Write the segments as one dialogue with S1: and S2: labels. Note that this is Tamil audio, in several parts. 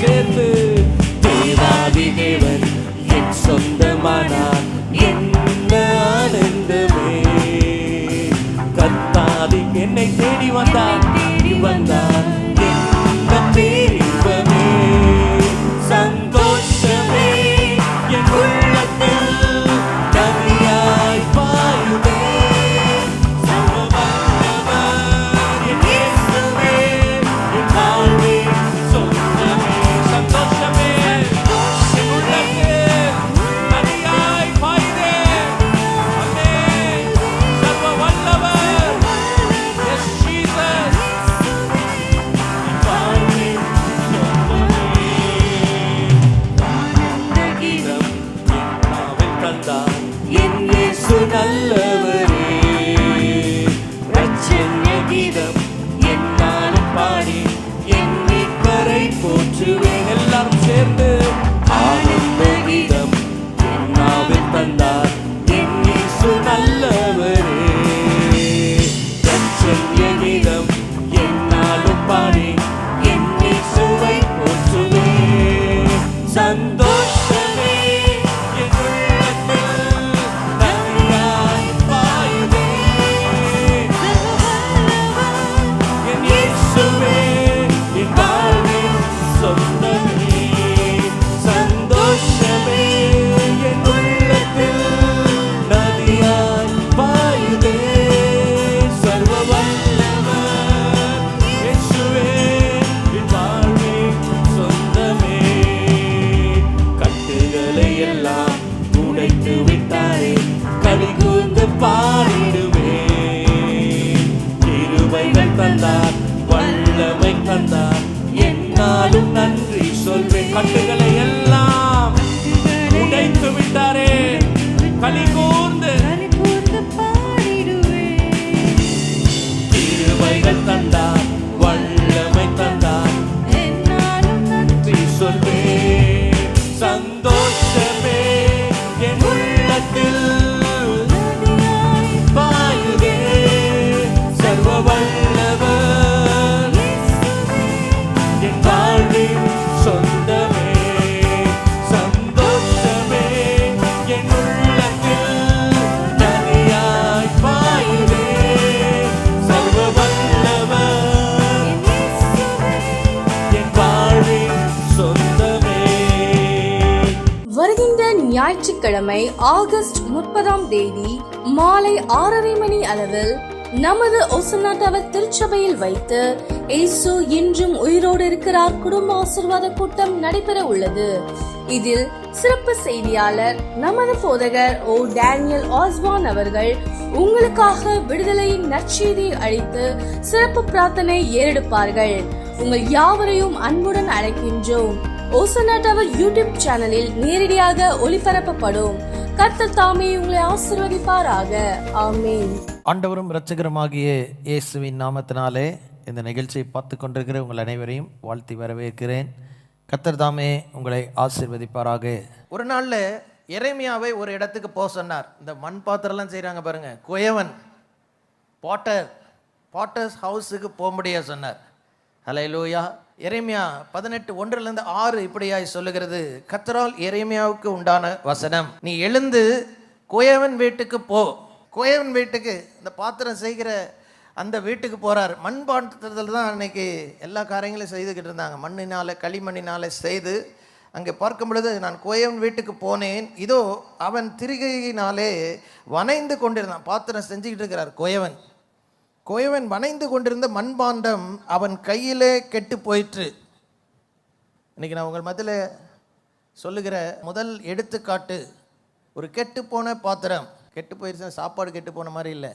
S1: சேர்ந்து தேவாதி தேவன் என் சொந்தமானார் என்ன ஆனந்தமே. கர்த்தாதி என்னை தேடி வந்தார் என்ன பேரின்பமே. சந்தோஷமே என் உள்ளத்தில் நதியாய் பாயுதே. சர்வவல்லவர் என் இயேசுவே என் வாழ்வின் சொந்தமே. சந்தோஷமே என் உள்ளத்தில் நதியாய் பாயுதே. ஆமென். சர்வவல்லவர் எஸ் ஜீசஸ் என் வாழ்வின் சொந்தமே. ஆனந்த கீதம் என் நாவில் தந்தார் என் இயேசு நல்லவரே. ரட்சண்ய கீதம் என்னாலும் பாடி என் மீட்பரை போற்றுவேன். எல்லாரும் சேர்ந்து ஆனந்த கீதம் என் நாவில் தந்தார் என் இயேசு நல்லவரே. ரட்சண்ய கீதம் என்னாலும் பாடி என் இயேசுவை போற்றுவேன். சந்தோஷமே என் உள்ளத்தில் நதியாய் பாயுதே. என் இயேசுவே என் வாழ்வின் சொந்தமே. சந்தோஷமே என் உள்ளத்தில் நதியாய் பாயுதே. சர்வவல்லவர் இயேசுவே என் வாழ்வின் சொந்தமே. கட்டுகளை எல்லாம் உடைத்து விட்டாரே, களி கூர்ந்து பாடிடுவேன். கிருபைகள் தந்தார், வல்லமை தந்தார், என்னாலும் நன்றி சொல்வேன். கட்டுகளை எல்லாம் உடைத்து விட்டாரே, களி கூர்ந்து கிருபைகள் தந்தார், வல்லமை தந்தார், நன்றி சொல்வேன். சந்தோஷமே என் உள்ளத்தில் பாயுதே. சர்வவல்லவர் என் வாழ்வின் சொந்தமே. சந்தோஷமே என் உள்ளத்தில் நதியாய் பாயுதே. சர்வவல்லவர் என் வாழ்வின் சொந்தமே.
S2: வருகின்ற ஞாயிற்றுக்கிழமை ஆகஸ்ட் 30ஆம் தேதி மாலை 6:30 மணி அளவில் நமது ஒசன்னா டவர் திருச்சபையில் வைத்து இயேசு இன்றும் உயிரோடு இருக்கிறார் குடும்ப ஆசீர்வாத கூட்டம் நடைபெற உள்ளது. இதில் சிறப்பு செய்தியாளர் நமது போதகர் ஓ டேனியல் ஆஸ்வான் அவர்கள் உங்களுக்காக விடுதலையின் நற்செய்தியை அளித்து சிறப்பு பிரார்த்தனை ஏறெடுப்பார்கள். உங்கள் யாவரையும் அன்புடன் அழைக்கின்றோம். ஒசன்னா டவர் யூடியூப் சேனலில் நேரடியாக ஒளிபரப்பப்படும். கர்த்தர் தாமே உங்களை ஆசீர்வதிப்பாராக. ஆமென்.
S3: ஆண்டவரும் இரட்சகருமாகிய இயேசுவின் நாமத்தினாலே இந்த நிகழ்ச்சியை பார்த்து கொண்டிருக்கிற உங்கள் அனைவரையும் வாழ்த்தி வரவேற்கிறேன். கர்த்தர் தாமே உங்களை ஆசீர்வதிப்பாராக.
S4: ஒரு நாளில் எரேமியாவை ஒரு இடத்துக்கு போக சொன்னார். இந்த மண் பாத்திரம்லாம் செய்கிறாங்க பாருங்க, குயவன் பாட்டர்ஸ் ஹவுஸுக்கு போக முடிய சொன்னார். ஹல்லேலூயா. எரேமியா 18:1-6 இப்படியாய் சொல்லுகிறது. கர்த்தரால் எரேமியாவுக்கு உண்டான வசனம், நீ எழுந்து குயவன் வீட்டுக்கு போ. குயவன் வீட்டுக்கு, இந்த பாத்திரம் செய்கிற அந்த வீட்டுக்கு போகிறார். மண் பாத்திரத்தில் தான் அன்னைக்கு எல்லா காரியங்களையும் செய்துக்கிட்டு இருந்தாங்க. மண்ணினால் களிமண்ணினால் செய்து அங்கே பார்க்கும் பொழுது நான் குயவன் வீட்டுக்கு போனேன். இதோ அவன் திரிகையினாலே வனைந்து கொண்டிருந்தான். பாத்திரம் செஞ்சுக்கிட்டு இருக்கிறார் குயவன். குயவன் வனைந்து கொண்டிருந்த மண்பாண்டம் அவன் கையிலே கெட்டு போயிற்று. இன்றைக்கி நான் உங்கள் மத்தியில் சொல்லுகிற முதல் எடுத்துக்காட்டு ஒரு கெட்டு போன பாத்திரம். கெட்டு போயிடுச்சு, சாப்பாடு கெட்டு போன மாதிரி இல்லை.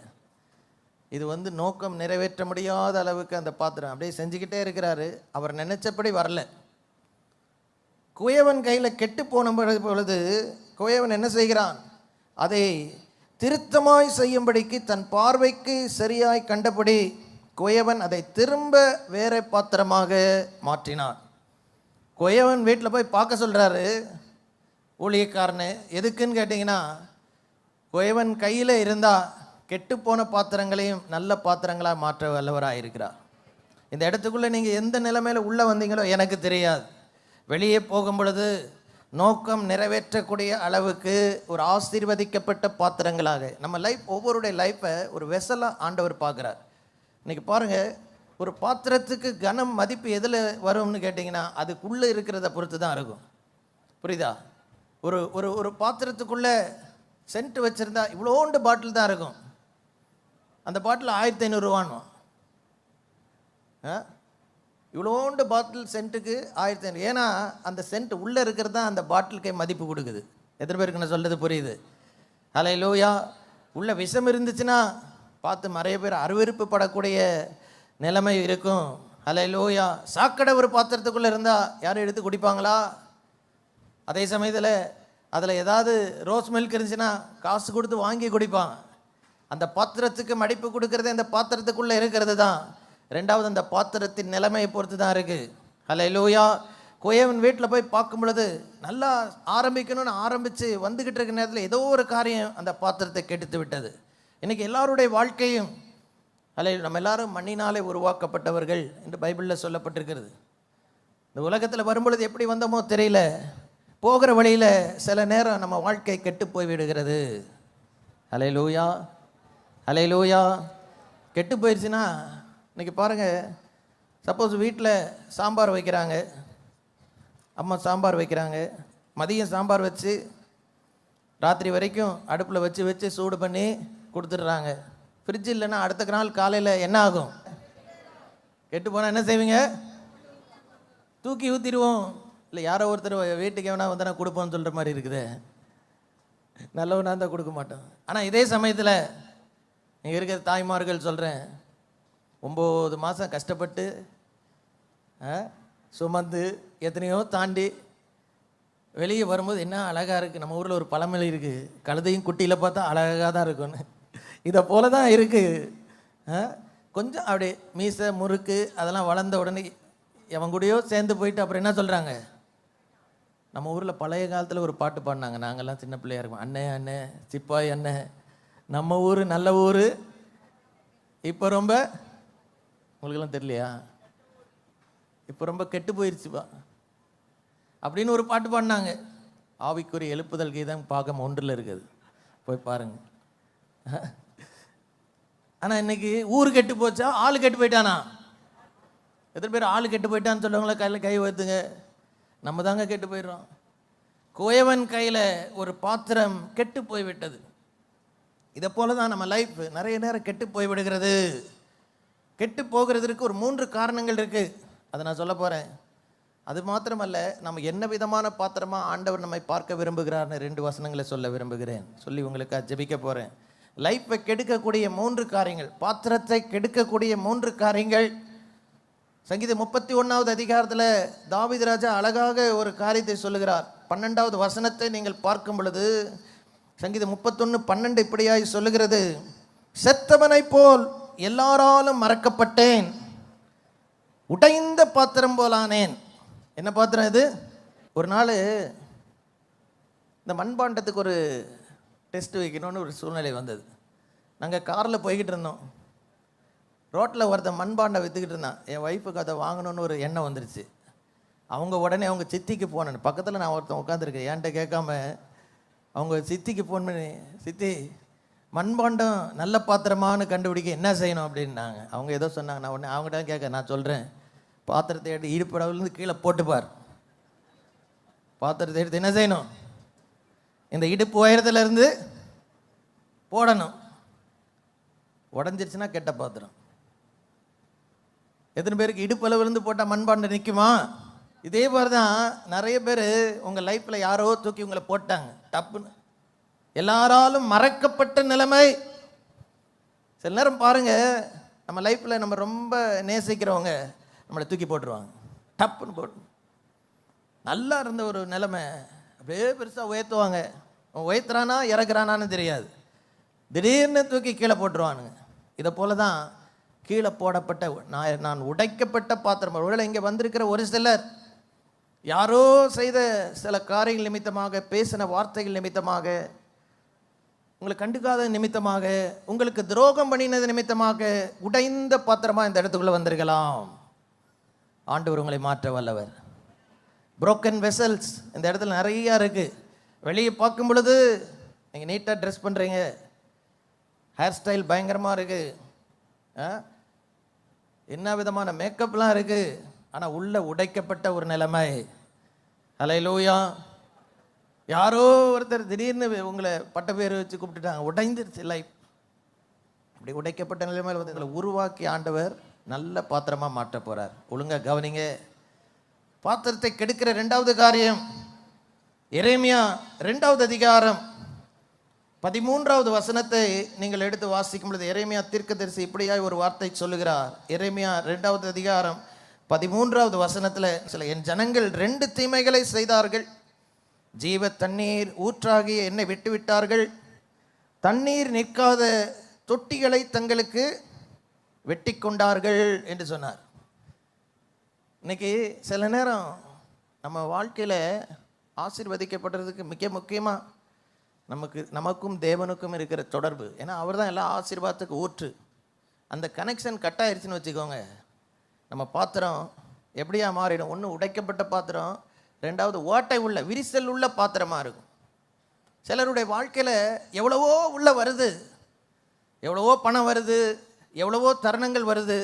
S4: இது நோக்கம் நிறைவேற்ற முடியாத அளவுக்கு அந்த பாத்திரம் அப்படியே செஞ்சுக்கிட்டே இருக்கிறாரு. அவர் நினைச்சபடி வரல. குயவன் கையில் கெட்டு போன பொழுது குயவன் என்ன செய்கிறான்? அதை திருத்தமாய் செய்யும்படிக்கு தன் பார்வைக்கு சரியாய் கண்டபடி குயவன் அதை திரும்ப வேற பாத்திரமாக மாற்றினான். குயவன் வீட்டில் போய் பார்க்க சொல்கிறாரு ஊழியக்காரனு. எதுக்குன்னு கேட்டிங்கன்னா, குயவன் கையில் இருந்தால் கெட்டுப்போன பாத்திரங்களையும் நல்ல பாத்திரங்களாக மாற்ற வல்லவராக இருக்கிறார். இந்த இடத்துக்குள்ளே நீங்கள் எந்த நிலைமையில் உள்ளே வந்தீங்களோ எனக்கு தெரியாது. வெளியே போகும் பொழுது நோக்கம் நிறைவேற்றக்கூடிய அளவுக்கு ஒரு ஆசீர்வதிக்கப்பட்ட பாத்திரங்களாக நம்ம லைஃப், ஒவ்வொருடைய லைஃப்பை ஒரு வெசலாக ஆண்டவர் பார்க்குறார். இன்றைக்கி பாருங்கள், ஒரு பாத்திரத்துக்கு கனம் மதிப்பு எதில் வரும்னு கேட்டிங்கன்னா அதுக்குள்ளே இருக்கிறத பொறுத்து தான் இருக்கும். புரியுதா? ஒரு ஒரு ஒரு பாத்திரத்துக்குள்ளே சென்ட் வச்சுருந்தா இவ்வளோண்டு பாட்டில் தான் இருக்கும். அந்த பாட்டில் 1500 இவ்வளோண்டு பாட்டில் சென்ட்டுக்கு 1500. ஏன்னா அந்த சென்ட் உள்ளே இருக்கிறது தான் அந்த பாட்டிலுக்கே மதிப்பு கொடுக்குது. எத்தனை பேருக்கு நான் சொல்கிறது புரியுது? ஹல்லேலூயா. உள்ள விஷம் இருந்துச்சுன்னா பார்த்து நிறைய பேர் அருவருப்பு படக்கூடிய நிலைமை இருக்கும். ஹல்லேலூயா. சாக்கடை ஒரு பாத்திரத்துக்குள்ளே இருந்தால் யாரும் எடுத்து குடிப்பாங்களா? அதே சமயத்தில் அதில் ஏதாவது ரோஸ் மில்க் இருந்துச்சுன்னா காசு கொடுத்து வாங்கி குடிப்பாங்க. அந்த பாத்திரத்துக்கு மடிப்பு கொடுக்கறதே அந்த பாத்திரத்துக்குள்ளே இருக்கிறது தான். ரெண்டாவது, அந்த பாத்திரத்தின் நிலைமையை பொறுத்து தான் இருக்குது. ஹல்லேலூயா. கோயவன் வீட்டில் போய் பார்க்கும் பொழுது நல்லா ஆரம்பிக்கணும்னு ஆரம்பித்து வந்துக்கிட்டு இருக்கிற நேரத்தில் ஏதோ ஒரு காரியம் அந்த பாத்திரத்தை கெடுத்து விட்டது. இன்றைக்கி எல்லாருடைய வாழ்க்கையும் நம்ம எல்லாரும் மண்ணினாலே உருவாக்கப்பட்டவர்கள் என்று பைபிளில் சொல்லப்பட்டிருக்கிறது. இந்த உலகத்தில் வரும்பொழுது எப்படி வந்தோமோ தெரியல, போகிற வழியில் சில நேரம் நம்ம வாழ்க்கை கெட்டு போய் விடுகிறது. ஹல்லேலூயா. ஹல்லேலூயா. கெட்டு போயிடுச்சுன்னா இன்றைக்கி பாருங்கள், சப்போஸ் வீட்டில் சாம்பார் வைக்கிறாங்க, அம்மா சாம்பார் வைக்கிறாங்க, மதியம் சாம்பார் வச்சு ராத்திரி வரைக்கும் அடுப்பில் வச்சு சூடு பண்ணி கொடுத்துட்றாங்க. ஃப்ரிட்ஜ் இல்லைன்னா அடுத்த நாள் காலையில் என்ன ஆகும்? கெட்டு போனால் என்ன செய்வீங்க? தூக்கி ஊற்றிடுவோம். இல்லை யாரோ ஒருத்தர் வீட்டுக்கு எவனா வந்து நான் கொடுப்போன்னு சொல்கிற மாதிரி இருக்குது. நல்லவனாக இருந்தால் கொடுக்க மாட்டோம். ஆனால் இதே சமயத்தில் இங்கே இருக்கிற தாய்மார்கள் சொல்கிறேன், 9 மாதம் கஷ்டப்பட்டு சுமந்து எத்தனையோ தாண்டி வெளியே வரும்போது என்ன அழகாக இருக்குது. நம்ம ஊரில் ஒரு பழமொழி இருக்குது, கழுதையும் குட்டியில் பார்த்தா அழகாக தான் இருக்குன்னு. இதை போல தான் இருக்குது. கொஞ்சம் அப்படி மீசை முறுக்கு அதெல்லாம் வளர்ந்த உடனே எவன் கூடயோ சேர்ந்து போயிட்டு அப்புறம் என்ன சொல்கிறாங்க? நம்ம ஊரில் பழைய காலத்தில் ஒரு பாட்டு பாடினாங்க, நாங்கள்லாம் சின்ன பிள்ளையாக இருக்கோம். அண்ணே அண்ணே சிப்பாய் அண்ணே, நம்ம ஊர் நல்ல ஊர், இப்போ ரொம்ப உங்களுக்கெல்லாம் தெரியலையா? இப்போ ரொம்ப கெட்டு போயிடுச்சுப்பா அப்படின்னு ஒரு பாட்டு பாடினாங்க. ஆவிக்குரிய எழுப்புதல் கீதம் பாகம் 1 இருக்குது, போய் பாருங்க. ஆனால் இன்னைக்கு ஊர் கெட்டு போச்சா, ஆள் கெட்டு போயிட்டானா? எத்தனை பேர் ஆள் கெட்டு போயிட்டான்னு சொல்லுவாங்களா? கையில் கை வைத்துங்க. நம்ம தாங்க கெட்டு போயிடுறோம். கோயவன் கையில் ஒரு பாத்திரம் கெட்டு போய்விட்டது. இதை போல தான் நம்ம லைஃப் நிறைய நேரம் கெட்டு போய்விடுகிறது. கெட்டு போகிறதுக்கு ஒரு 3 காரணங்கள் இருக்குது. அதை நான் சொல்ல போகிறேன். அது மாத்திரமல்ல, நம்ம என்ன விதமான பாத்திரமாக ஆண்டவர் நம்மை பார்க்க விரும்புகிறார்னு 2 வசனங்களை சொல்ல விரும்புகிறேன். சொல்லி உங்களுக்கு ஜெபிக்க போகிறேன். லைஃப்பை கெடுக்கக்கூடிய 3 காரியங்கள், பாத்திரத்தை கெடுக்கக்கூடிய 3 காரியங்கள். சங்கீதம் 31வது அதிகாரத்தில் தாவீது ராஜா அழகாக ஒரு காரியத்தை சொல்லுகிறார். 12வது வசனத்தை நீங்கள் பார்க்கும் பொழுது சங்கீதம் 31:12 இப்படியாய் சொல்லுகிறது, செத்தவனை போல் எல்லாராலும் மறக்கப்பட்டேன், உடைந்த பாத்திரம் போலானேன். என்ன பாத்திரம் இது? ஒரு நாள் இந்த மண்பாண்டத்துக்கு ஒரு டெஸ்ட் வைக்கணும்னு ஒரு சூழ்நிலை வந்தது. நாங்கள் காரில் போய்கிட்டு இருந்தோம். ரோட்டில் ஒருத்தன் மண்பாண்டை விற்றுக்கிட்டு இருந்தான். என் ஒய்ஃபுக்கு அதை வாங்கணுன்னு ஒரு எண்ணம் வந்துருச்சு. அவங்க உடனே அவங்க சித்திக்கு போனேன். பக்கத்தில் நான் ஒருத்தன் உட்காந்துருக்கேன். என்கிட்ட கேட்காம அவங்க சித்திக்கு ஃபோன் பண்ணி, சித்தி மண்பாண்டம் நல்ல பாத்திரமானு கண்டுபிடிக்க என்ன செய்யணும் அப்படின்னாங்க. அவங்க ஏதோ சொன்னாங்க. நான் உடனே அவங்ககிட்ட கேட்க, நான் சொல்கிறேன், பாத்திரத்தை எடுத்து இடுப்படவுலேருந்து கீழே போட்டுப்பார். பாத்திரத்தை எடுத்து என்ன செய்யணும்? இந்த இடுப்பு உயரத்துலேருந்து போடணும். உடஞ்சிருச்சுன்னா கெட்ட பாத்திரம். எத்தனை பேருக்கு இடுப்பளவுலேருந்து போட்டால் மண்பாண்டம் நிற்குமா? இதே மாதிரி தான் நிறைய பேர் உங்கள் லைஃப்பில் யாரோ தூக்கி உங்களை போட்டாங்க டப்புன்னு. எல்லாராலும் மறக்கப்பட்ட நிலைமை. சில நேரம் பாருங்கள், நம்ம லைஃப்பில் நம்ம ரொம்ப நேசிக்கிறவங்க நம்மளை தூக்கி போட்டுருவாங்க. டப்புன்னு போட்டு நல்லா இருந்த ஒரு நிலைமை அப்படியே பெருசாக உயர்த்துவாங்க. உயர்த்துறானா இறக்குறானான்னு தெரியாது, திடீர்னு தூக்கி கீழே போட்டுருவானுங்க. இதை போல தான் கீழே போடப்பட்ட நான் உடைக்கப்பட்ட பாத்திரம். ஒருவேளை இங்கே வந்திருக்கிற ஒரு சிலர் யாரோ செய்த சில காரியங்கள் நிமித்தமாக, பேசின வார்த்தைகள் நிமித்தமாக, உங்களை கண்டுக்காத நிமித்தமாக, உங்களுக்கு துரோகம் பண்ணினது நிமித்தமாக உடைந்த பாத்திரமாக இந்த இடத்துக்குள்ளே வந்திருக்கலாம். ஆண்டவர் உங்களை மாற்ற வல்லவர். broken வெசல்ஸ் இந்த இடத்துல நிறையா இருக்குது. வெளியே பார்க்கும் பொழுது நீங்கள் நீட்டாக ட்ரெஸ் பண்ணுறீங்க, ஹேர் ஸ்டைல் பயங்கரமாக இருக்குது, என்ன விதமான மேக்கப்லாம் இருக்குது, ஆனால் உள்ள உடைக்கப்பட்ட ஒரு நிலைமை. ஹல்லேலூயா. யாரோ ஒருத்தர் திடீர்னு உங்களை பட்ட பேர் வச்சு கூப்பிட்டுட்டாங்க, உடைந்துருச்சு லைஃப். அப்படி உடைக்கப்பட்ட நிலைமையில் வந்து எங்களை உருவாக்கி ஆண்டவர் நல்ல பாத்திரமாக மாற்ற போகிறார். ஒழுங்காக கவனிங்க. பாத்திரத்தை கெடுக்கிற ரெண்டாவது காரியம், எரேமியா 2வது அதிகாரம் 13வது வசனத்தை நீங்கள் எடுத்து வாசிக்கும் பொழுது எரேமியா தீர்க்கதரிசி இப்படியாய் ஒரு வார்த்தை சொல்லுகிறார். எரேமியா 2வது அதிகாரம் 13வது வசனத்தில், என் ஜனங்கள் 2 தீமைகளை செய்தார்கள். ஜீவ தண்ணீர் ஊற்றாகி என்னை விட்டுவிட்டார்கள். தண்ணீர் நிற்காத தொட்டிகளை தங்களுக்கு வெட்டி கொண்டார்கள் என்று சொன்னார். இன்னைக்கு சில நேரம் நம்ம வாழ்க்கையில் ஆசீர்வதிக்கப்படுறதுக்கு மிக முக்கியமாக நமக்கும் தேவனுக்கும் இருக்கிற தொடர்பு. ஏன்னா அவர் தான் எல்லா ஆசீர்வாதத்துக்கு ஊற்று. அந்த கனெக்ஷன் கட் ஆயிடுச்சுன்னு வச்சுக்கோங்க, நம்ம பாத்திரம் எப்படியா மாறிடும்? ஒன்று உடைக்கப்பட்ட பாத்திரம், 2வது ஓட்டை உள்ள விரிசல் உள்ள பாத்திரமாக இருக்கும். சிலருடைய வாழ்க்கையில் எவ்வளவோ உள்ள வருது, எவ்வளவோ பணம் வருது, எவ்வளவோ தருணங்கள் வருது.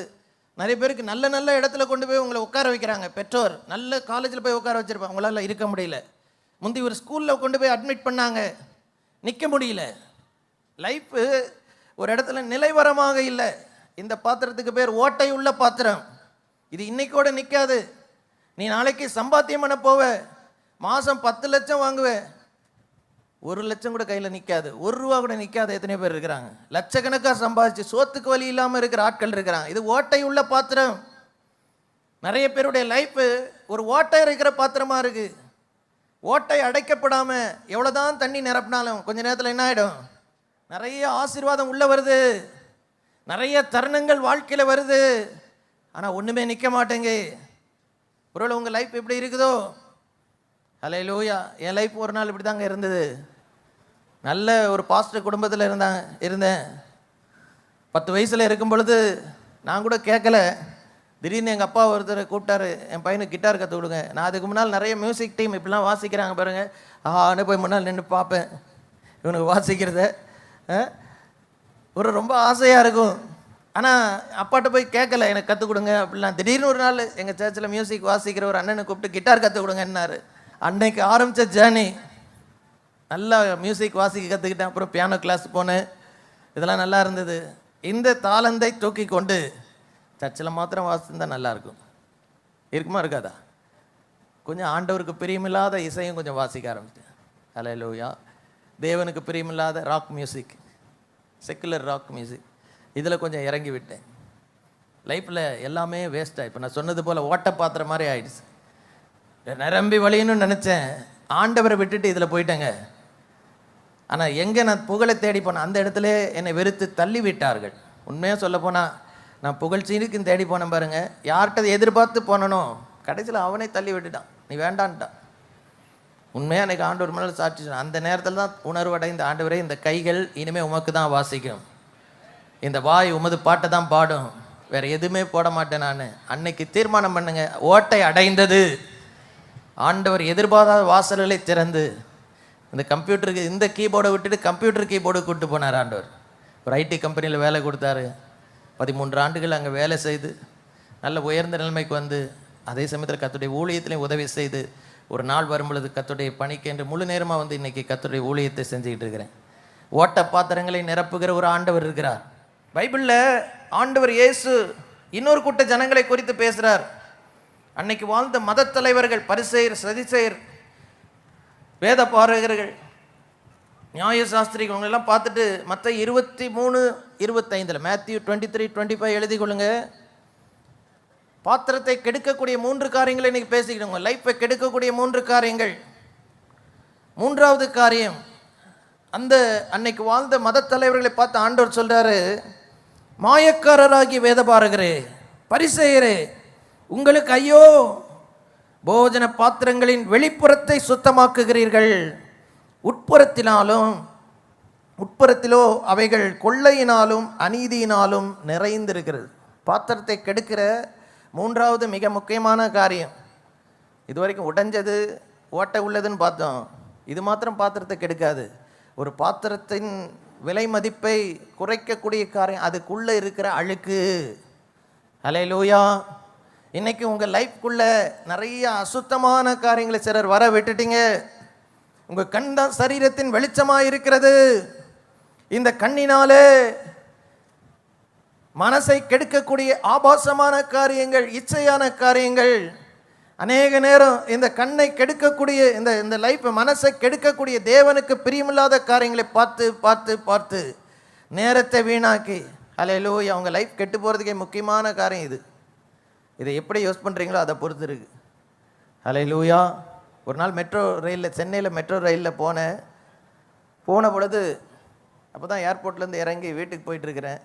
S4: நிறைய பேருக்கு நல்ல நல்ல இடத்துல கொண்டு போய் உங்களை உட்கார வைக்கிறாங்க பெற்றோர். நல்ல காலேஜில் போய் உட்கார வச்சுருப்பாங்க, உங்களால் இருக்க முடியல. முந்தி ஒரு ஸ்கூலில் கொண்டு போய் அட்மிட் பண்ணாங்க, நிற்க முடியல. லைஃப்பு ஒரு இடத்துல நிலைவரமாக இல்லை. இந்த பாத்திரத்துக்கு பேர் ஓட்டை உள்ள பாத்திரம். இது இன்னைக்கோட நிற்காது. நீ நாளைக்கு சம்பாத்தியம் பண்ண போவ, மாதம் 10 லட்சம் வாங்குவ, 1 லட்சம் கூட கையில் நிற்காது, 1 ரூபா கூட நிற்காத எத்தனை பேர் இருக்கிறாங்க. லட்சக்கணக்காக சம்பாதிச்சு சோத்துக்கு வழி இல்லாமல் இருக்கிற ஆட்கள் இருக்கிறாங்க. இது ஓட்டை உள்ள பாத்திரம். நிறைய பேருடைய லைஃப்பு ஒரு ஓட்டை இருக்கிற பாத்திரமா இருக்கு. ஓட்டை அடைக்கப்படாமல் எவ்வளோதான் தண்ணி நிரப்பினாலும் கொஞ்ச நேரத்தில் என்ன ஆகிடும்? நிறைய ஆசீர்வாதம் உள்ள வருது, நிறைய தருணங்கள் வாழ்க்கையில் வருது, ஆனால் ஒன்றுமே நிற்க மாட்டேங்க. ஒருவேளை உங்கள் லைஃப் எப்படி இருக்குதோ? ஹல்லேலூயா. என் லைஃப் ஒரு நாள் இப்படி தாங்க இருந்தது. நல்ல ஒரு பாஸ்டர் குடும்பத்தில் இருந்தேன். 10 வயசில் இருக்கும் பொழுது நான் கூட கேட்கல. திடீர்னு எங்கள் அப்பா ஒருத்தர் கூப்பிட்டாரு, என் பையனுக்கு கிட்டார் கற்றுக் கொடுங்க. நான் அதுக்கு முன்னால் நிறைய மியூசிக் டீம் இப்படிலாம் வாசிக்கிறாங்க பாருங்கள், ஆன்னு போய் முன்னால் நின்று பார்ப்பேன் இவனுக்கு வாசிக்கிறத. ஒரு ரொம்ப ஆசையாக இருக்கும். ஆனால் அப்பாட்ட போய் கேட்கல, எனக்கு கற்றுக் கொடுங்க அப்படிலாம். திடீர்னு ஒரு நாள் எங்கள் சர்ச்சில் மியூசிக் வாசிக்கிற ஒரு அண்ணனை கூப்பிட்டு கிட்டார் கற்றுக் கொடுங்கன்னாரு. அன்னைக்கு ஆரம்பித்த ஜேர்னி. நல்லா மியூசிக் வாசிக்க கற்றுக்கிட்டேன். அப்புறம் பியானோ கிளாஸ் போனேன். இதெல்லாம் நல்லா இருந்தது. இந்த தாளந்தை தூக்கி கொண்டு சர்ச்சில் மாத்திரம் வாசிச்சிருந்தா நல்லாயிருக்கும். இருக்குமா இருக்காதா? கொஞ்சம் ஆண்டவருக்கு பிரியமில்லாத இசையும் கொஞ்சம் வாசிக்க ஆரம்பிச்சேன். ஹல்லேலூயா. தேவனுக்கு பிரியமில்லாத rock music, secular rock music, இதில் கொஞ்சம் இறங்கி விட்டேன். லைஃப்பில் எல்லாமே வேஸ்ட்டாக, இப்போ நான் சொன்னது போல் ஓட்ட பாத்திரம் மாதிரி ஆயிடுச்சு. நிரம்பி வழியணும்னு நினச்சேன், ஆண்டவரை விட்டுட்டு இதில் போயிட்டேங்க. ஆனால் எங்கே நான் புகழை தேடி போனேன், அந்த இடத்துல என்னை வெறுத்து தள்ளி விட்டார்கள். உண்மையாக சொல்ல போனால் நான் புகழ்ச்சிக்குன்னு தேடி போனேன் பாருங்க, யார்கிட்ட எதிர்பார்த்து போனனோ கடைசியில் அவனே தள்ளி விட்டுட்டான், நீ வேண்டான்ட்டான். உண்மையாக எனக்கு ஆண்டவர் மேலே சாட்சி. அந்த நேரத்தில் தான் உணர்வடைந்த, ஆண்டவரே இந்த கைகள் இனிமேல் உமக்கு தான் வாசிக்கும், இந்த வாய் உமது பாட்டை தான் பாடும், வேற எதுவுமே போட மாட்டேன் நான். அன்னைக்கு தீர்மானம் பண்ணுங்க. ஓட்டை அடைந்தது. ஆண்டவர் எதிர்பாராத வாசல்களை திறந்து இந்த கம்ப்யூட்டருக்கு, இந்த கீபோர்டை விட்டுட்டு கம்ப்யூட்டர் கீபோர்டு கூப்பிட்டு போனார் ஆண்டவர். ஒரு ஐடி கம்பெனியில் வேலை கொடுத்தாரு. 13 ஆண்டுகள் அங்கே வேலை செய்து நல்ல உயர்ந்த நிலைமைக்கு வந்து, அதே சமயத்தில் கர்த்தருடைய ஊழியத்திலையும் உதவி செய்து, ஒரு நாள் வரும் பொழுது கர்த்தருடைய பணிக்கு என்று முழு நேரமாக வந்து இன்றைக்கி கர்த்தருடைய ஊழியத்தை செஞ்சுக்கிட்டு இருக்கிறேன். ஓட்ட பாத்திரங்களை நிரப்புகிற ஒரு ஆண்டவர் இருக்கிறார். பைபிளில் ஆண்டவர் இயேசு இன்னொரு கூட்ட ஜனங்களை குறித்து பேசுகிறார். அன்னைக்கு வாழ்ந்த மத தலைவர்கள், பரிசேயர், சதுசேயர், வேத பாரகர்கள், நியாய சாஸ்திரிகள், அவங்களெல்லாம் பார்த்துட்டு மத்தேயு 23:25 மேத்யூ 23:25 எழுதி கொள்ளுங்க. பாத்திரத்தை கெடுக்கக்கூடிய 3 காரியங்களை இன்னைக்கு பேசிக்கிடுங்க. லைஃப்பை கெடுக்கக்கூடிய 3 காரியங்கள். 3வது காரியம், அந்த அன்னைக்கு வாழ்ந்த மத தலைவர்களை பார்த்து ஆண்டவர் சொல்றாரு, மாயக்காரராகி வேதபாரகரே, பரிசேயரே, உங்களுக்கு ஐயோ, போஜன பாத்திரங்களின் வெளிப்புறத்தை சுத்தமாக்குகிறீர்கள், உட்புறத்திலோ அவைகள் கொள்ளையினாலும் அநீதியினாலும் நிறைந்திருக்கிறது. பாத்திரத்தை கெடுக்கிற 3வது மிக முக்கியமான காரியம், இது வரைக்கும் உடைஞ்சது ஓட்டை உள்ளதுன்னு பார்த்தோம். இது மாத்திரம் பாத்திரத்தை கெடுக்காது. ஒரு பாத்திரத்தின் விலை மதிப்பை குறைக்கக்கூடிய காரியம் அதுக்குள்ளே இருக்கிற அழுக்கு. ஹல்லேலூயா. இன்னைக்கு உங்கள் லைஃப்குள்ளே நிறைய அசுத்தமான காரியங்களை சிலர் வர விட்டுட்டீங்க. உங்கள் கண் தான் சரீரத்தின் வெளிச்சமாக இருக்கிறது. இந்த கண்ணினாலே மனசை கெடுக்கக்கூடிய ஆபாசமான காரியங்கள், இச்சையான காரியங்கள், அநேக நேரம் இந்த கண்ணை கெடுக்கக்கூடிய இந்த லைஃப் மனசை கெடுக்கக்கூடிய தேவனுக்கு பிரியமில்லாத காரியங்களை பார்த்து பார்த்து பார்த்து நேரத்தை வீணாக்கி, ஹல்லேலூயா, அவங்க லைஃப் கெட்டு போகிறதுக்கே முக்கியமான காரியம் இது. இதை எப்படி யூஸ் பண்ணுறீங்களோ அதை பொறுத்து இருக்கு. ஹல்லேலூயா. ஒரு நாள் மெட்ரோ ரயிலில், சென்னையில் மெட்ரோ ரயிலில் போன பொழுது அப்போ தான் ஏர்போர்ட்லேருந்து இறங்கி வீட்டுக்கு போயிட்டுருக்கிறேன்.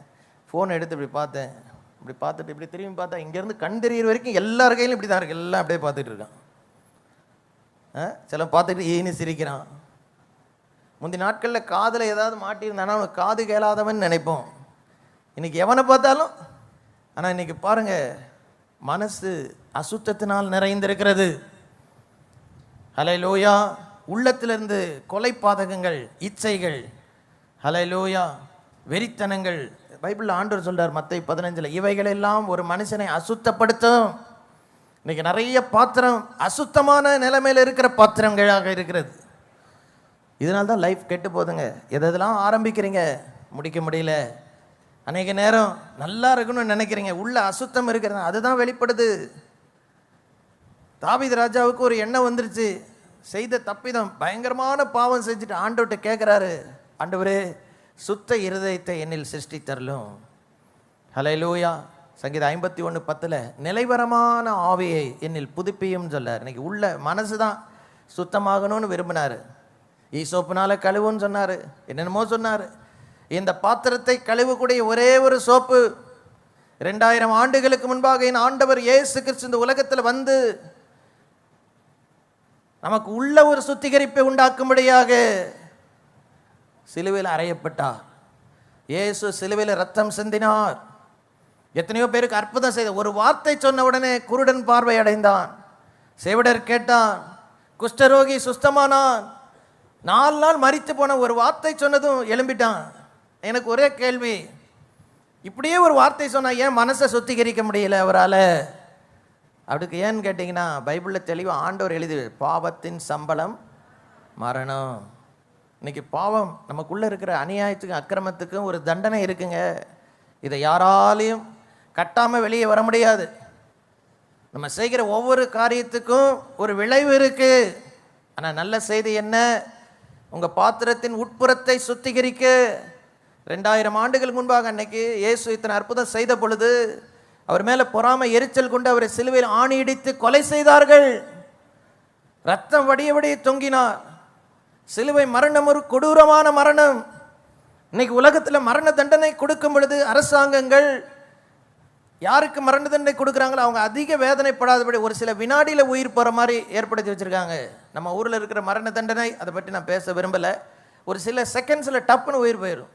S4: ஃபோன் எடுத்து இப்படி பார்த்தேன். இப்படி பார்த்துட்டு இப்படி திரும்பி பார்த்தா இங்கேருந்து கண் தெரியிற வரைக்கும் எல்லார் கையிலும் இப்படி தான் இருக்குது. எல்லாம் அப்படியே பார்த்துட்டு இருக்கான். சில பார்த்துட்டு ஈன்னு சிரிக்கிறான். முந்தைய நாட்களில் காதில் ஏதாவது மாட்டியிருந்தானா அவனுக்கு காது கேளாதவன் நினைப்போம். இன்றைக்கி எவனை பார்த்தாலும். ஆனால் இன்றைக்கி பாருங்கள், மனசு அசுத்தத்தினால் நிறைந்திருக்கிறது. ஹல்லேலூயா. உள்ளத்திலிருந்து கொலைப்பாதகங்கள், இச்சைகள், ஹல்லேலூயா, வெறித்தனங்கள். பைபிளில் ஆண்டவர் சொல்றார் மத்தேயு 15, இவைகளெல்லாம் ஒரு மனுஷனை அசுத்தப்படுத்தும். இன்னைக்கு நிறைய பாத்திரம் அசுத்தமான நிலைமையில் இருக்கிற பாத்திரங்களாக இருக்கிறது. இதனால தான் லைஃப் கெட்டு போதுங்க. எதெல்லாம் ஆரம்பிக்கிறீங்க, முடிக்க முடியல. அநேக நேரம் நல்லா இருக்கணும்னு நினைக்கிறீங்க, உள்ள அசுத்தம் இருக்கிறது, அதுதான் வெளிப்படுது. தாவீது ராஜாவுக்கு ஒரு எண்ணம் வந்துருச்சு. செய்த தப்பிதம், பயங்கரமான பாவம் செஞ்சுட்டு ஆண்டவர்கிட்ட கேட்குறாரு, ஆண்டவரே சுத்த இருதயத்தை என்னில் சிருஷ்டித்தரலும். ஹல்லேலூயா. சங்கீதம் 51:10 நிலைவரமான ஆவியை என்னில் புதுப்பியும் சொல்லார். இன்னைக்கு உள்ள மனசு தான் சுத்தமாகணும்னு விரும்பினார். ஈசோப்புனால கழுவுன்னு சொன்னார், என்னென்னமோ சொன்னார். இந்த பாத்திரத்தை கழுவக்கூடிய ஒரே ஒரு சோப்பு 2000 ஆண்டுகளுக்கு முன்பாக என் ஆண்டவர் இயேசு கிறிஸ்து இந்த உலகத்தில் வந்து நமக்கு உள்ள ஒரு சுத்திகரிப்பை உண்டாக்கும்படியாக சிலுவையில் அறையப்பட்டார். இயேசு சிலுவையில் ரத்தம் சிந்தினார். எத்தனையோ பேருக்கு அற்புதம் செய்த. ஒரு வார்த்தை சொன்ன உடனே குருடன் பார்வை அடைந்தான், செவிடர் கேட்டான், குஷ்டரோகி சுஸ்தமானான், 4 நாள் மரித்து போன ஒரு வார்த்தை சொன்னதும் எழும்பிட்டான். எனக்கு ஒரே கேள்வி, இப்படியே ஒரு வார்த்தை சொன்னா ஏன் மனசை சுத்திகரிக்க முடியல அவரால்? அதுக்கு ஏன்னு கேட்டிங்கன்னா, பைபிளில் தெளிவாக ஆண்டவர் எழுதி, பாவத்தின் சம்பளம் மரணம். இன்னைக்கு பாவம் நமக்குள்ளே இருக்கிற அநியாயத்துக்கும் அக்கிரமத்துக்கும் ஒரு தண்டனை இருக்குங்க. இதை யாராலையும் கட்டாமல் வெளியே வர முடியாது. நம்ம செய்கிற ஒவ்வொரு காரியத்துக்கும் ஒரு விளைவு இருக்கு. ஆனால் நல்ல செய்தி என்ன, உங்கள் பாத்திரத்தின் உட்புறத்தை சுத்திகரிக்க 2000 ஆண்டுகளுக்கு முன்பாக அன்னைக்கு இயேசு இத்தனை அற்புதம் செய்த பொழுது அவர் மேலே பொறாமை எரிச்சல் கொண்டு அவரை சிலுவையில் ஆணியிடித்து கொலை செய்தார்கள். ரத்தம் வடிய வடிய தொங்கினார். சிலுவை மரணம் ஒரு கொடூரமான மரணம். இன்னைக்கு உலகத்தில் மரண தண்டனை கொடுக்கும் பொழுது அரசாங்கங்கள் யாருக்கு மரண தண்டனை கொடுக்குறாங்களோ அவங்க அதிக வேதனைப்படாதபடி ஒரு சில வினாடியில் உயிர் போகிற மாதிரி ஏற்படுத்தி வச்சுருக்காங்க. நம்ம ஊரில் இருக்கிற மரண தண்டனை அதை பற்றி நான் பேச விரும்பலை. ஒரு சில செகண்ட்ஸில் டப்புன்னு உயிர் போயிடும்.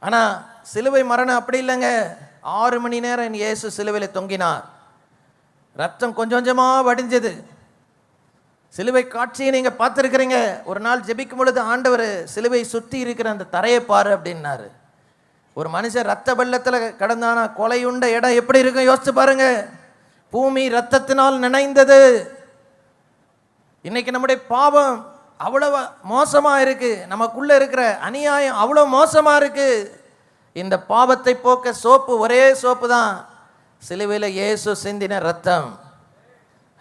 S4: ஆனால் சிலுவை மரணம் அப்படி இல்லைங்க. 6 மணி நேரம் இயேசு சிலுவையில் தொங்கினார். ரத்தம் கொஞ்சம் கொஞ்சமாக வடிஞ்சது. சிலுவை காட்சியை நீங்கள் பார்த்துருக்கிறீங்க. ஒரு நாள் ஜெபிக்கும் பொழுது ஆண்டவர் சிலுவை சுற்றி இருக்கிற அந்த தரையை பாரு அப்படின்னாரு. ஒரு மனுஷன் ரத்த வெள்ளத்தில் கடந்தானா கொலையுண்ட இடம் எப்படி இருக்கும் யோசிச்சு பாருங்க. பூமி ரத்தத்தினால் நினைந்தது. இன்னைக்கு நம்முடைய பாவம் அவ்வளவு மோசமாக இருக்கு. நமக்குள்ள இருக்கிற அநியாயம் அவ்வளோ மோசமாக இருக்கு. இந்த பாவத்தை போக்க சோப்பு ஒரே சோப்பு தான், சிலுவையில் இயேசு சிந்தின ரத்தம்.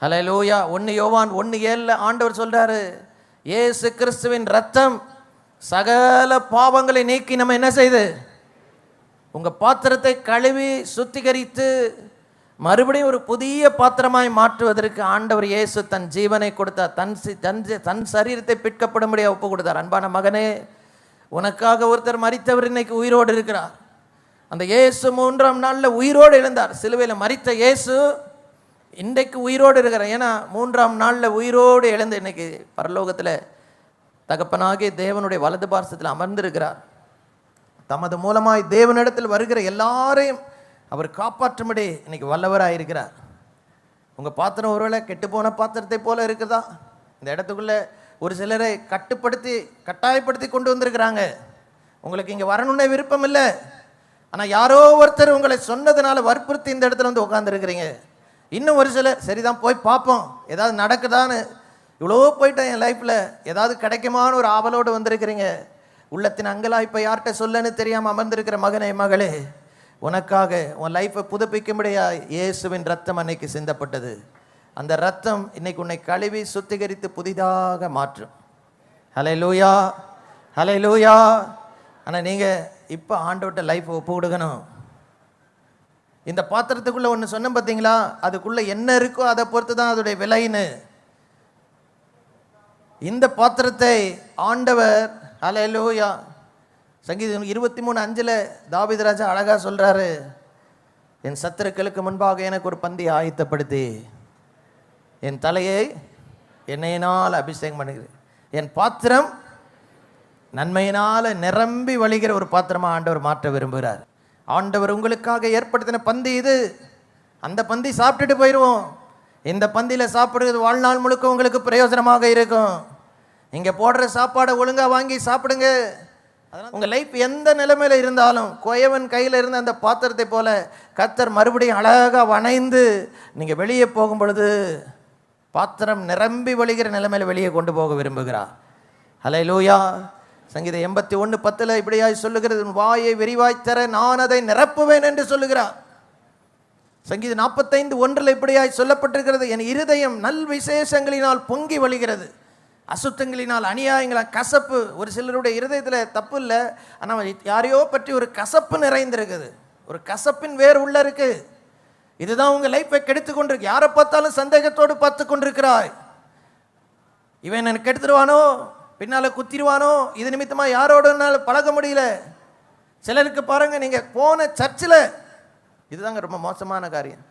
S4: ஹல்லேலூயா. 1 யோவான் 1:7 ஆண்டவர் சொல்றாரு, இயேசு கிறிஸ்துவின் ரத்தம் சகல பாவங்களை நீக்கி நம்ம என்ன செய்து உங்க பாத்திரத்தை கழுவி சுத்திகரித்து மறுபடியும் ஒரு புதிய பாத்திரமாய் மாற்றுவதற்கு ஆண்டவர் இயேசு தன் ஜீவனை கொடுத்தார். தன் சரீரத்தை பிற்கப்படும்படியாக ஒப்பு கொடுத்தார். அன்பான மகனே, உனக்காக ஒருத்தர் மரித்தவர் இன்னைக்கு உயிரோடு இருக்கிறார். அந்த இயேசு 3ஆம் நாளில் உயிரோடு எழுந்தார். சிலுவையில் மரித்த இயேசு இன்றைக்கு உயிரோடு இருக்கிறார். ஏன்னா 3ஆம் நாளில் உயிரோடு எழுந்து இன்னைக்கு பரலோகத்தில் தகப்பனாகிய தேவனுடைய வலது பார்சத்தில் அமர்ந்திருக்கிறார். தமது மூலமாய் தேவனிடத்தில் வருகிற எல்லாரையும் அவர் காப்பாற்றும்படி இன்னைக்கு வல்லவராக இருக்கிறார். உங்கள் பாத்திரம் ஒருவேளை கெட்டு போன பாத்திரத்தை போல இருக்குதா? இந்த இடத்துக்குள்ளே ஒரு சிலரை கட்டாயப்படுத்தி கொண்டு வந்திருக்கிறாங்க. உங்களுக்கு இங்கே வரணுன்னே விருப்பம் இல்லை, ஆனால் யாரோ ஒருத்தர் உங்களை சொன்னதுனால வற்புறுத்தி இந்த இடத்துல வந்து உட்காந்துருக்கிறீங்க. இன்னும் ஒரு சிலர் சரிதான் போய் பார்ப்போம் ஏதாவது நடக்குதான்னு, இவ்வளோ போயிட்டேன் என் லைஃப்பில் ஏதாவது கிடைக்குமான்னு ஒரு ஆவலோடு வந்திருக்கிறீங்க. உள்ளத்தின் அங்கலாய்ப்பை யார்கிட்ட சொல்லன்னு தெரியாமல் அமர்ந்திருக்கிற மகனே மகளே, உனக்காக உன் லைஃப்பை புதுப்பிக்கும்படியா இயேசுவின் ரத்தம் அன்னைக்கு சிந்தப்பட்டது. அந்த ரத்தம் இன்னைக்கு உன்னை கழுவி சுத்திகரித்து புதிதாக மாற்றும். ஹல்லேலூயா, ஹல்லேலூயா. ஆனால் நீங்கள் இப்போ ஆண்டவர்கிட்ட லைஃப்பை ஒப்பு கொடுக்கணும். இந்த பாத்திரத்துக்குள்ளே ஒன்று சொன்னேன் பார்த்தீங்களா, அதுக்குள்ளே என்ன இருக்கோ அதை பொறுத்து தான் அதோடைய விலைன்னு. இந்த பாத்திரத்தை ஆண்டவர், ஹல்லேலூயா, சங்கீதம் 23:5 தாவீது ராஜா அழகாக சொல்கிறாரு, என் சத்துருக்களுக்கு முன்பாக எனக்கு ஒரு பந்தி ஆயத்தப்படுத்தி என் தலையை எண்ணெயினால் அபிஷேகம் பண்ணுகிறேன். என் பாத்திரம் நன்மையினால் நிரம்பி வழிகிற ஒரு பாத்திரமாக ஆண்டவர் மாற்ற விரும்புகிறார். ஆண்டவர் உங்களுக்காக ஏற்படுத்தின பந்தி இது. அந்த பந்தி சாப்பிட்டுட்டு போயிடுவோம். இந்த பந்தியில் சாப்பிடுறது வாழ்நாள் முழுக்க உங்களுக்கு பிரயோஜனமாக இருக்கும். இங்கே போடுற சாப்பாடை ஒழுங்காக வாங்கி சாப்பிடுங்க. அதனால் உங்கள் லைஃப் எந்த நிலைமையில் இருந்தாலும் கோயவன் கையில் இருந்த அந்த பாத்திரத்தை போல கர்த்தர் மறுபடியும் அழகாக வணைந்து நீங்கள் வெளியே போகும் பொழுது பாத்திரம் நிரம்பி வழிகிற நிலைமையில் வெளியே கொண்டு போக விரும்புகிறார். ஹல்லேலூயா. சங்கீதம் 81:10 இப்படியாய் சொல்லுகிறது, வாயை விரிவாய் தர நான் அதை நிரப்புவேன் என்று சொல்லுகிறார். சங்கீதம் 45:1 இப்படியாய் சொல்லப்பட்டிருக்கிறது, என் இருதயம் நல் விசேஷங்களினால் பொங்கி வழிகிறது. அசுத்தங்களினால், அநியாயங்களால், கசப்பு. ஒரு சிலருடைய இருதயத்தில் தப்பு இல்லை, ஆனால் யாரையோ பற்றி ஒரு கசப்பு நிறைந்திருக்குது. ஒரு கசப்பின் வேர் உள்ள இருக்கு. இதுதான் உங்கள் லைஃப்பை கெடுத்து கொண்டிருக்கு. யாரை பார்த்தாலும் சந்தேகத்தோடு பார்த்து கொண்டிருக்கிறாய். இவன் எனக்கு கெடுத்துருவானோ, பின்னால் குத்திடுவானோ, இது நிமித்தமாக யாரோடனால பழக முடியல. சிலருக்கு பாருங்க, நீங்கள் போன சர்ச்சில், இதுதாங்க ரொம்ப மோசமான காரியம்.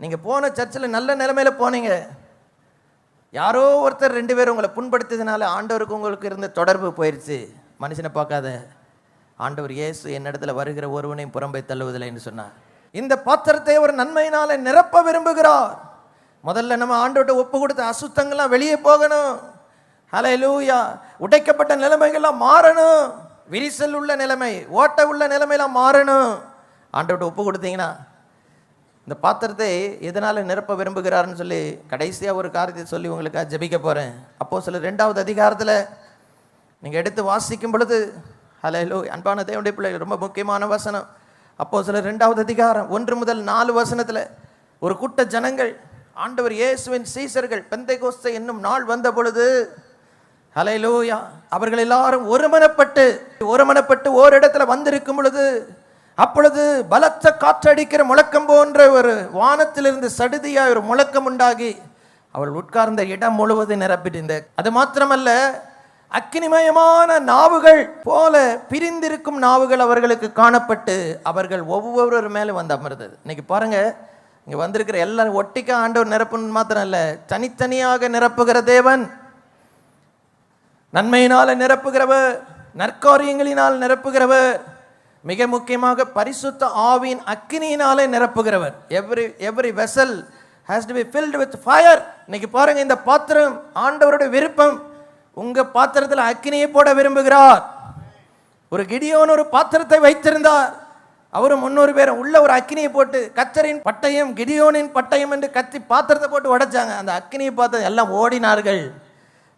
S4: நீங்கள் போன சர்ச்சில் நல்ல நிலைமையில போனீங்க, யாரோ ஒருத்தர் 2 பேர் உங்களை புண்படுத்ததுனால ஆண்டவருக்கு உங்களுக்கு இருந்த தொடர்பு போயிடுச்சு. மனுஷனை பார்க்காத, ஆண்டவர் இயேசு என்னிடத்துல வருகிற ஒருவனையும் புறம்பை தள்ளுவதில்லைன்னு சொன்னார். இந்த பாத்திரத்தை ஒரு நன்மையினால நிரப்ப விரும்புகிறார். முதல்ல நம்ம ஆண்டவர்கிட்ட ஒப்பு கொடுத்த அசுத்தங்கள்லாம் வெளியே போகணும். ஹல்லேலூயா. உடைக்கப்பட்ட நிலைமைகள்லாம் மாறணும். விரிசல் உள்ள நிலைமை, ஓட்ட உள்ள நிலைமையெல்லாம் மாறணும். ஆண்டவர்கிட்ட ஒப்பு கொடுத்தீங்கன்னா இந்த பாத்திரத்தை எதனால் நிரப்ப விரும்புகிறாருன்னு சொல்லி கடைசியாக ஒரு காரியத்தை சொல்லி உங்களுக்காக ஜெபிக்க போகிறேன். அப்போஸ்தலர் 2வது அதிகாரத்தில் நீங்கள் எடுத்து வாசிக்கும் பொழுது, ஹல்லேலூயா, அன்பான தேவனுடைய பிள்ளைகள், ரொம்ப முக்கியமான வசனம். அப்போஸ்தலர் 2வது அதிகாரம் 1 முதல் 4 வசனத்தில் ஒரு கூட்ட ஜனங்கள், ஆண்டவர் இயேசுவின் சீசர்கள், பெந்தைகோஸ்தே என்னும் நாள் வந்த பொழுது, ஹல்லேலூயா, அவர்கள் எல்லாரும் ஒருமனப்பட்டு ஓரிடத்துல வந்திருக்கும் பொழுது, அப்பொழுது பலத்த காற்றடிக்கிற முழக்கம் போன்ற ஒரு வானத்திலிருந்து சடுதியாய் ஒரு முழக்கம் உண்டாகி அவர்கள் உட்கார்ந்த இடம் முழுவதும் நிரப்பிட்டு, அது மாத்திரமல்ல, அக்கினிமயமான நாவுகள் போல பிரிந்திருக்கும் நாவுகள் அவர்களுக்கு காணப்பட்டு அவர்கள் ஒவ்வொரு மேலும் வந்து அமர்ந்தது. இன்னைக்கு பாருங்க, இங்க வந்திருக்கிற எல்லாரும் ஒட்டிக்க ஆண்டவர் நிரப்புன்னு மாத்திரம் இல்ல, தனித்தனியாக நிரப்புகிற தேவன். நன்மையினால நிரப்புகிறவர், நற்காரியங்களினால் நிரப்புகிறவர், மிக முக்கியமாக பரிசுத்த ஆவியின் அக்கினியினாலே நிரப்புகிறவர். Every vessel has to be filled with fire. இன்னைக்கு பாருங்க, இந்த பாத்திரம் ஆண்டவருடைய விருப்பம். உங்க பாத்திரத்தில் அக்கினியை போட விரும்புகிறார். ஒரு கிடியோன் ஒரு பாத்திரத்தை வைத்திருந்தார். அவரும் 300 பேரும் உள்ள ஒரு அக்கினியை போட்டு, கர்த்தரின் பட்டயம் கிடியோனின் பட்டயம் என்று கத்தி பாத்திரத்தை போட்டு உடைச்சாங்க. அந்த அக்கினியை பார்த்து எல்லாம் ஓடினார்கள்.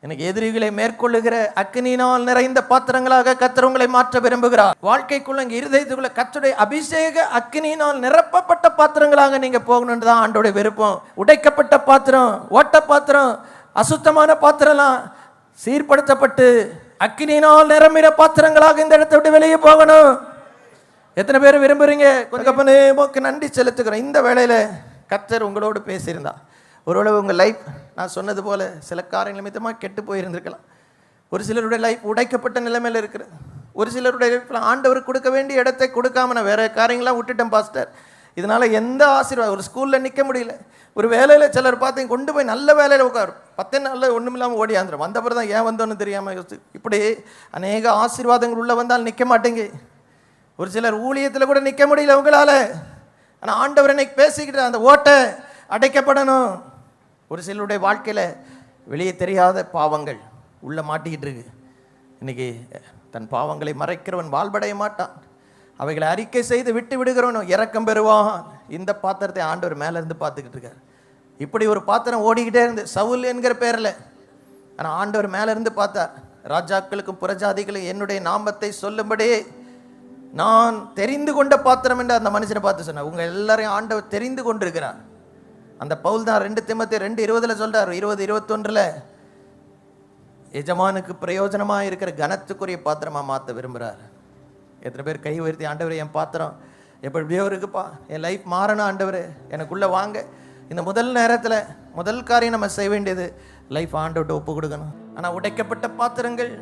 S4: எனக்கு எதிரிகளை மேற்கொள்ளுகிற அக்கினியினால் நிறைந்த பாத்திரங்களாக கர்த்தர் உங்களை மாற்ற விரும்புகிறார். வாழ்க்கைக்குள்ள இங்க இருதயத்துக்குள்ள கர்த்தருடைய அபிஷேக அக்கினியினால் நிரப்பப்பட்ட பாத்திரங்களாக நீங்க போகணும்னு தான் ஆண்டோட விருப்பம். உடைக்கப்பட்ட பாத்திரம், ஓட்ட பாத்திரம், அசுத்தமான பாத்திரம்லாம் சீர்படுத்தப்பட்டு அக்கினியினால் நிரம்பின பாத்திரங்களாக இந்த இடத்தை விட்டு வெளியே போகணும். எத்தனை பேர் விரும்புறீங்க? கொஞ்சம் நன்றி செலுத்துக்கிறோம். இந்த வேளையில கர்த்தர் உங்களோடு பேசியிருந்தா, ஒருவேளை உங்கள் லைஃப் நான் சொன்னது போல சில காரியங்கள் நிமித்தமாக கெட்டு போயிருந்திருக்கலாம். ஒரு சிலருடைய லைஃப் உடைக்கப்பட்ட நிலைமையில் இருக்கிறது. ஒரு சிலருடைய லைஃப்பில் ஆண்டவர் கொடுக்க வேண்டிய இடத்தை கொடுக்காம நான் வேறு காரியங்களாம் விட்டுட்டேன் பாஸ்டர். இதனால் எந்த ஆசீர்வாதம், ஒரு ஸ்கூலில் நிற்க முடியல, ஒரு வேலையில் சிலர் பார்த்தீங்க கொண்டு போய் நல்ல வேலையில் உட்கார் 10 நாளில் ஒன்றும் இல்லாமல் ஓடியாந்துடும். வந்தப்பறம் தான் ஏன் வந்தோன்னு தெரியாமல் யோசிச்சு, இப்படி அநேக ஆசீர்வாதங்கள் உள்ளே வந்தால் நிற்க மாட்டேங்க. ஒரு சிலர் ஊழியத்தில் கூட நிற்க முடியல உங்களால். ஆனால் ஆண்டவர் இன்னைக்கு பேசிக்கிட்டு அந்த ஓட்டை அடைக்கப்படணும். ஒரு சிலருடைய வாழ்க்கையில் வெளியே தெரியாத பாவங்கள் உள்ள மாட்டிக்கிட்டு இருக்கு. இன்னைக்கு தன் பாவங்களை மறைக்கிறவன் வாழ்வடைய மாட்டான். அவைகளை அறிக்கை செய்து விட்டு விடுகிறவனும் இரக்கம் பெறுவான். இந்த பாத்திரத்தை ஆண்டவர் மேலே இருந்து பார்த்துக்கிட்டு இருக்கார். இப்படி ஒரு பாத்திரம் ஓடிக்கிட்டே இருந்து சவுல் என்கிற பேரில். ஆனால் ஆண்டவர் மேலே இருந்து பார்த்தார். ராஜாக்களுக்கும் புறஜாதிகளுக்கும் என்னுடைய நாமத்தை சொல்லும்படி நான் தெரிந்து கொண்ட பாத்திரம் என்று அந்த மனுஷனை பார்த்து சொன்னார். உங்கள் எல்லாரையும் ஆண்டவர் தெரிந்து கொண்டிருக்கிறார். அந்த பவுல் தான் 2 தீமோத்தேயு 2:20 சொல்றார். 20:21 எஜமானுக்கு பிரயோஜனமாக இருக்கிற கனத்துக்குரிய பாத்திரமா மாற்ற விரும்புகிறார். எத்தனை பேர் கை உயர்த்தி, ஆண்டவரே என் பாத்திரம் எப்படியோ இருக்குப்பா, என் லைஃப் மாறணும் ஆண்டவரே, எனக்குள்ளே வாங்க. இந்த முதல் நேரத்தில் முதல் காரியம் நம்ம செய்ய வேண்டியது லைஃப் ஆண்டவர்கிட்ட ஒப்பு கொடுக்கணும். ஆனால் உடைக்கப்பட்ட பாத்திரங்கள்,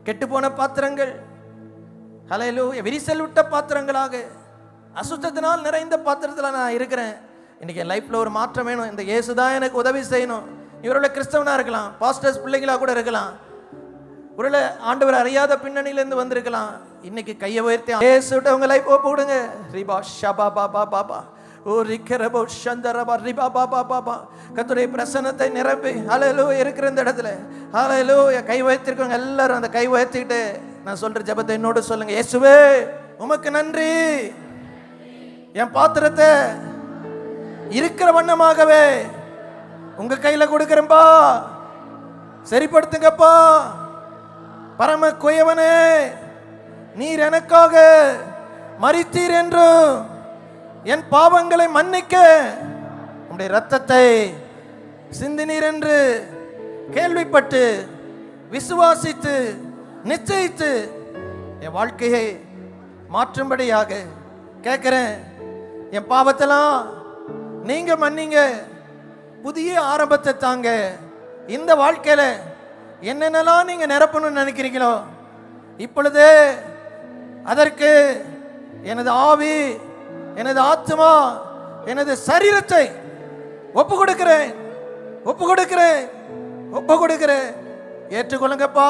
S4: கெட்டுப்போன பாத்திரங்கள், ஹல்லேலூயா, விரிசல் விட்ட பாத்திரங்களாக அசுத்தத்தினால் நிறைந்த பாத்திரத்தில் நான் இருக்கிறேன். இன்னைக்கு என் லைஃப்பில் ஒரு மாற்றம் வேணும். இந்த இயேசு தான் எனக்கு உதவி செய்யணும். இவரோட கிறிஸ்தவனாக இருக்கலாம், பாஸ்டர்ஸ் பிள்ளைகளாக கூட இருக்கலாம், ஒருவேளை ஆண்டவர் அறியாத பின்னணியிலேருந்து வந்திருக்கலாம். இன்னைக்கு கையை உயர்த்தி இயேசுட்ட உங்க லைஃப் ஒப்பு கொடுங்க. ரிபா ஷபா பாபா பாபா ஓ ரிக்கரபோ சந்தரபா ரிபா பாபா பாபா. கர்த்தருடைய பிரசன்னத்தை நிரப்பி ஹல்லேலூயா இருக்கிற இந்த இடத்துல ஹல்லேலூயா கை உயர்த்திருக்கவங்க எல்லாரும் அந்த கை உயர்த்திக்கிட்டு நான் சொல்ற ஜெபத்தை என்னோட சொல்லுங்க. இயேசுவே உமக்கு நன்றி, என் பாத்திரத்தை இருக்கிற வண்ணமாகவே உங்க கையில கொடுக்கிறேன்பா, சரிப்படுத்துங்கப்பா. பரம குயவனே, நீர் எனக்காக மரித்தீர் என்றும் என் பாவங்களை மன்னிக்க உம்முடைய இரத்தத்தை சிந்தினீர் என்று கேள்விப்பட்டு விசுவாசித்து நிச்சயித்து என் வாழ்க்கையை மாற்றும்படியாக கேட்கிறேன். என் பாவத்தெல்லாம் நீங்க மன்னிங்க, புதிய ஆரம்பத்தை தாங்க. இந்த வாழ்க்கையில என்னென்னலாம் நீங்க நிரப்பணும்னு நினைக்கிறீங்களோ இப்பொழுதே அதற்கு எனது ஆவி, எனது ஆத்மா, எனது சரீரத்தை ஒப்பு கொடுக்கிறேன், ஒப்பு கொடுக்கிறேன், ஒப்பு கொடுக்கிறேன். ஏற்றுக்கொள்ளுங்கப்பா.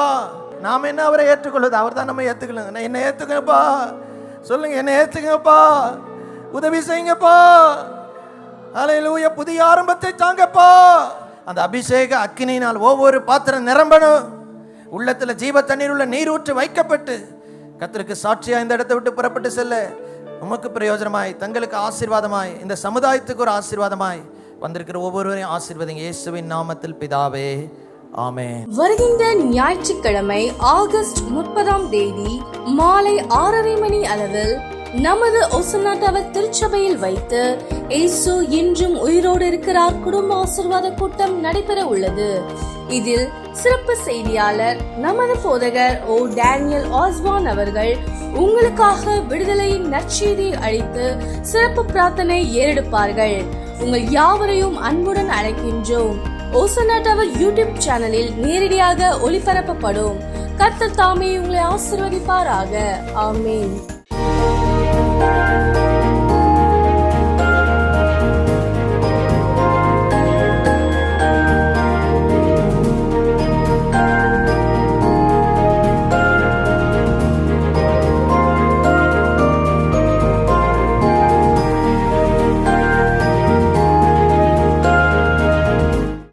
S4: நாம என்ன அவரை ஏற்றுக்கொள்ளுது, அவர் தான் நம்ம ஏற்றுக்கொள்ளுங்க. என்ன ஏற்றுங்கப்பா சொல்லுங்க, என்ன ஏற்றுங்கப்பா, உதவி செய்யுங்கப்பா. ஹல்லேலூயா, புதிய ஆரம்பத்தை தாங்கப்பா. அந்த அபிஷேக அக்கினியினால் ஒவ்வொரு பாத்திரம் நிரம்பணும். உள்ளத்துல ஜீவ தண்ணீர் உள்ள நீர் ஊற்று வைக்கப்பட்டு கர்த்தருக்கு சாட்சியா இந்த இடத்தை விட்டு புறப்பட்டு செல்ல உமக்கு பிரயோஜனமாய், தங்களுக்கு ஆசீர்வாதமாய், இந்த சமுதாயத்துக்கு ஒரு ஆசீர்வாதமாய் வந்திருக்கிற ஒவ்வொருவரையும் ஆசீர்வதிங்க இயேசுவின் நாமத்தில் பிதாவே, ஆமென்.
S2: வருகின்ற ஞாயிற்றுக்கிழமை ஆகஸ்ட் 30 மாலை 6:30 மணி அளவில் நமது ஒசன்னா டவர் திருச்சபையில் வைத்து இயேசு இன்றும் உயிரோடு இருக்கிறார் குடும்ப ஆசீர்வாத கூட்டம் நடைபெற உள்ளது. இதில் சிறப்பு செய்தியாளர் நமது போதகர் ஓ டேனியல் ஆஸ்வான் அவர்கள் உங்களுக்காக விடுதலையின் நற்செய்தியை அளித்து சிறப்பு பிரார்த்தனை ஏறெடுப்பார்கள். உங்கள் யாவரையும் அன்புடன் அழைக்கின்றோம். ஒசன்னா டவர் யூடியூப் சேனலில் நேரடியாக ஒளிபரப்பப்படும். கர்த்தர் தாமே உங்களை ஆசீர்வதிப்பாராக. ஆமென்.